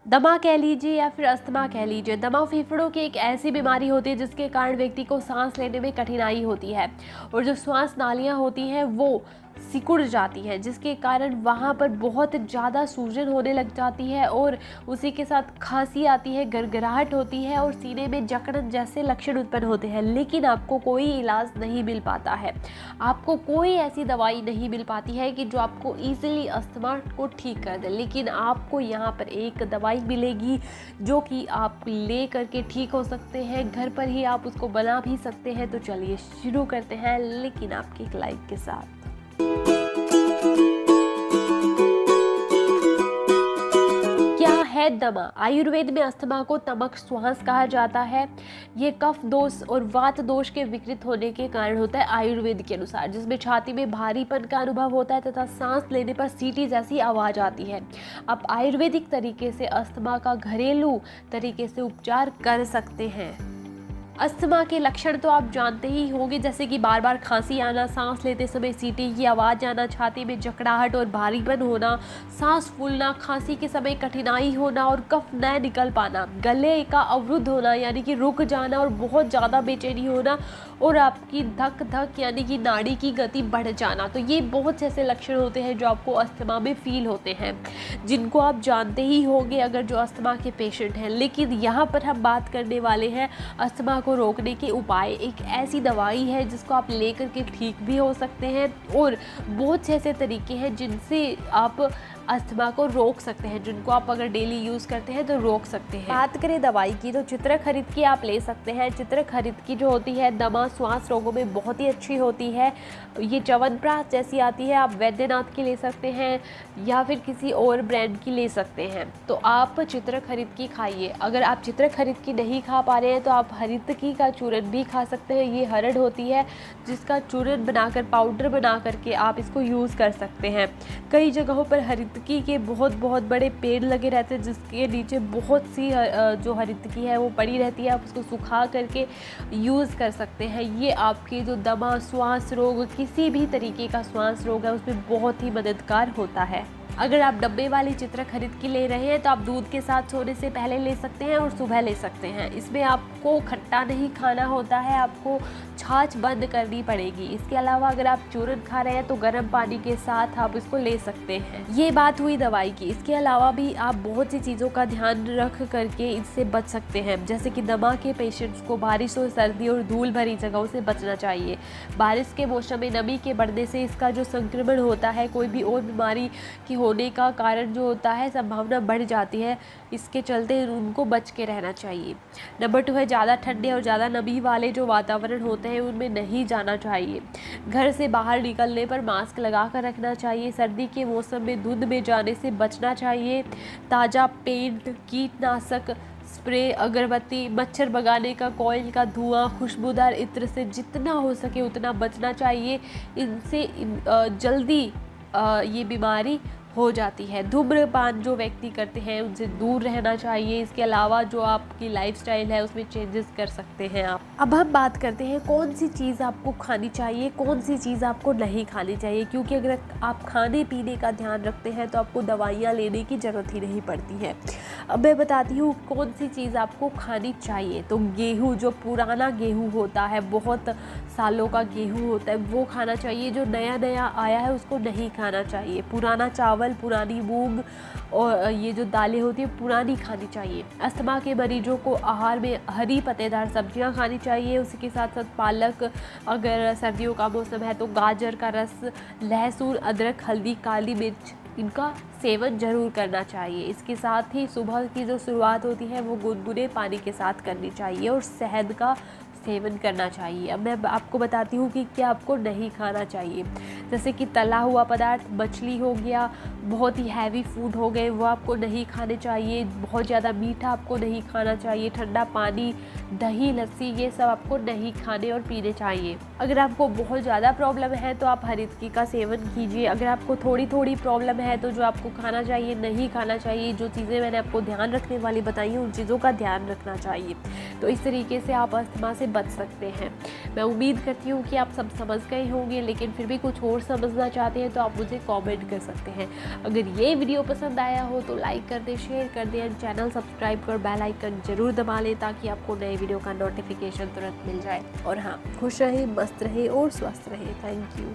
दमा कह लीजिए या फिर अस्थमा कह लीजिए, दमा फेफड़ों की एक ऐसी बीमारी होती है जिसके कारण व्यक्ति को सांस लेने में कठिनाई होती है और जो श्वास नालियां होती हैं वो सिकुड़ जाती हैं, जिसके कारण वहाँ पर बहुत ज़्यादा सूजन होने लग जाती है और उसी के साथ खांसी आती है, गड़गड़ाहट होती है और सीने में जकड़न जैसे लक्षण उत्पन्न होते हैं। लेकिन आपको कोई इलाज नहीं मिल पाता है, आपको कोई ऐसी दवाई नहीं मिल पाती है कि जो आपको ईजिली अस्थमा को ठीक कर दे। लेकिन आपको यहाँ पर एक दवाई मिलेगी जो कि आप ले करके ठीक हो सकते हैं, घर पर ही आप उसको बना भी सकते हैं। तो चलिए शुरू करते हैं, लेकिन आपकी एक लाइक के साथ। क्या है दमा? आयुर्वेद में अस्थमा को तमक श्वास कहा जाता है। ये कफ दोष और वात दोष के विकृत होने के कारण होता है आयुर्वेद के अनुसार, जिसमें छाती में भारीपन का अनुभव होता है तथा सांस लेने पर सीटी जैसी आवाज आती है। आप आयुर्वेदिक तरीके से अस्थमा का घरेलू तरीके से उपचार कर सकते हैं। अस्थमा के लक्षण तो आप जानते ही होंगे, जैसे कि बार बार खांसी आना, सांस लेते समय सीटी की आवाज़ आना, छाती में जकड़ाहट और भारीपन होना, सांस फूलना, खांसी के समय कठिनाई होना और कफ न निकल पाना, गले का अवरुद्ध होना यानी कि रुक जाना और बहुत ज़्यादा बेचैनी होना और आपकी धक धक यानी कि नाड़ी की गति बढ़ जाना। तो ये बहुत से ऐसे लक्षण होते हैं जो आपको अस्थमा में फील होते हैं, जिनको आप जानते ही होंगे अगर जो अस्थमा के पेशेंट हैं। लेकिन यहाँ पर हम बात करने वाले हैं अस्थमा को रोकने के उपाय। एक ऐसी दवाई है जिसको आप लेकर के ठीक भी हो सकते हैं और बहुत से ऐसे तरीके हैं जिनसे आप अस्थमा को रोक सकते हैं, जिनको आप अगर डेली यूज़ करते हैं तो रोक सकते हैं। बात करें दवाई की तो चित्रखरीद की आप ले सकते हैं। चित्रखरीद की जो होती है दमा श्वास रोगों में बहुत ही अच्छी होती है। ये च्यवनप्राश जैसी आती है, आप वैद्यनाथ की ले सकते हैं या फिर किसी और ब्रांड की ले सकते हैं। तो आप चित्रखरीद की खाइए। अगर आप चित्रखरीद की नहीं खा पा रहे हैं तो आप हरितकी का चूरन भी खा सकते हैं। ये हरड़ होती है जिसका चूरन बनाकर पाउडर बना करके आप इसको यूज़ कर सकते हैं। कई जगहों पर हरितकी के बहुत बड़े पेड़ लगे रहते हैं जिसके नीचे बहुत सी जो हरितकी है वो पड़ी रहती है। आप उसको सुखा करके यूज़ कर सकते हैं। ये आपके जो दमा, श्वास रोग, किसी भी तरीके का श्वास रोग है उसमें बहुत ही मददगार होता है। अगर आप डब्बे वाली चित्रखरीद की ले रहे हैं तो आप दूध के साथ सोने से पहले ले सकते हैं और सुबह ले सकते हैं। इसमें आपको खट्टा नहीं खाना होता है, आपको छाछ बंद करनी पड़ेगी। इसके अलावा अगर आप चूरन खा रहे हैं तो गर्म पानी के साथ आप इसको ले सकते हैं। ये बात हुई दवाई की। इसके अलावा भी आप बहुत सी चीज़ों का ध्यान रख करके इससे बच सकते हैं, जैसे कि दमा के पेशेंट्स को बारिश और सर्दी और धूल भरी जगहों से बचना चाहिए। बारिश के मौसम में नमी के बढ़ने से इसका जो संक्रमण होता है, कोई भी और बीमारी की होने का कारण जो होता है संभावना बढ़ जाती है। इसके चलते उनको बच के रहना चाहिए। नंबर 2 है ज़्यादा ठंडे और ज़्यादा नमी वाले जो वातावरण होते हैं उनमें नहीं जाना चाहिए। घर से बाहर निकलने पर मास्क लगा कर रखना चाहिए। सर्दी के मौसम में धुंध में जाने से बचना चाहिए। ताज़ा पेंट, कीटनाशक स्प्रे, अगरबत्ती, मच्छर भगाने का कॉइल का धुआं, खुशबूदार इत्र से जितना हो सके उतना बचना चाहिए। इनसे जल्दी ये बीमारी हो जाती है। धूम्रपान जो व्यक्ति करते हैं उनसे दूर रहना चाहिए। इसके अलावा जो आपकी लाइफस्टाइल है उसमें चेंजेस कर सकते हैं आप। अब हम बात करते हैं कौन सी चीज़ आपको खानी चाहिए, कौन सी चीज़ आपको नहीं खानी चाहिए, क्योंकि अगर आप खाने पीने का ध्यान रखते हैं तो आपको दवाइयाँ लेने की ज़रूरत ही नहीं पड़ती है। अब मैं बताती हूँ कौन सी चीज़ आपको खानी चाहिए। तो गेहूँ, जो पुराना गेहूँ होता है, बहुत सालों का गेहूँ होता है, वो खाना चाहिए। जो नया आया है उसको नहीं खाना चाहिए। पुराना चावल, पुरानी मूंग और ये जो दालें होती है पुरानी खानी चाहिए। अस्थमा के मरीजों को आहार में हरी पत्तेदार सब्जियां खानी चाहिए। उसी के साथ साथ पालक, अगर सर्दियों का मौसम है तो गाजर का रस, लहसुन, अदरक, हल्दी, काली मिर्च, इनका सेवन जरूर करना चाहिए। इसके साथ ही सुबह की जो शुरुआत होती है वो गुनगुने पानी के साथ करनी चाहिए और शहद का सेवन करना चाहिए। अब मैं आपको बताती हूँ कि क्या आपको नहीं खाना चाहिए, जैसे कि तला हुआ पदार्थ, मछली हो गया, बहुत ही हैवी फूड हो गए, वो आपको नहीं खाने चाहिए। बहुत ज़्यादा मीठा आपको नहीं खाना चाहिए। ठंडा पानी, दही, लस्सी, ये सब आपको नहीं खाने और पीने चाहिए। अगर आपको बहुत ज़्यादा प्रॉब्लम है तो आप हरितकी का सेवन कीजिए। अगर आपको थोड़ी प्रॉब्लम है तो जो आपको खाना चाहिए, नहीं खाना चाहिए, जो चीज़ें मैंने आपको ध्यान रखने वाली बताई हैं उन चीज़ों का ध्यान रखना चाहिए। तो इस तरीके से आप अस्थमा से बच सकते हैं। मैं उम्मीद करती हूँ कि आप सब समझ गए होंगे, लेकिन फिर भी कुछ और समझना चाहते हैं तो आप मुझे कमेंट कर सकते हैं। अगर ये वीडियो पसंद आया हो तो लाइक कर दें, शेयर कर दें, चैनल सब्सक्राइब कर बेल आइकन जरूर दबा लें ताकि आपको नए वीडियो का नोटिफिकेशन तुरंत मिल जाए। और हाँ, खुश रहें, मस्त रहें और स्वस्थ रहें। Thank you.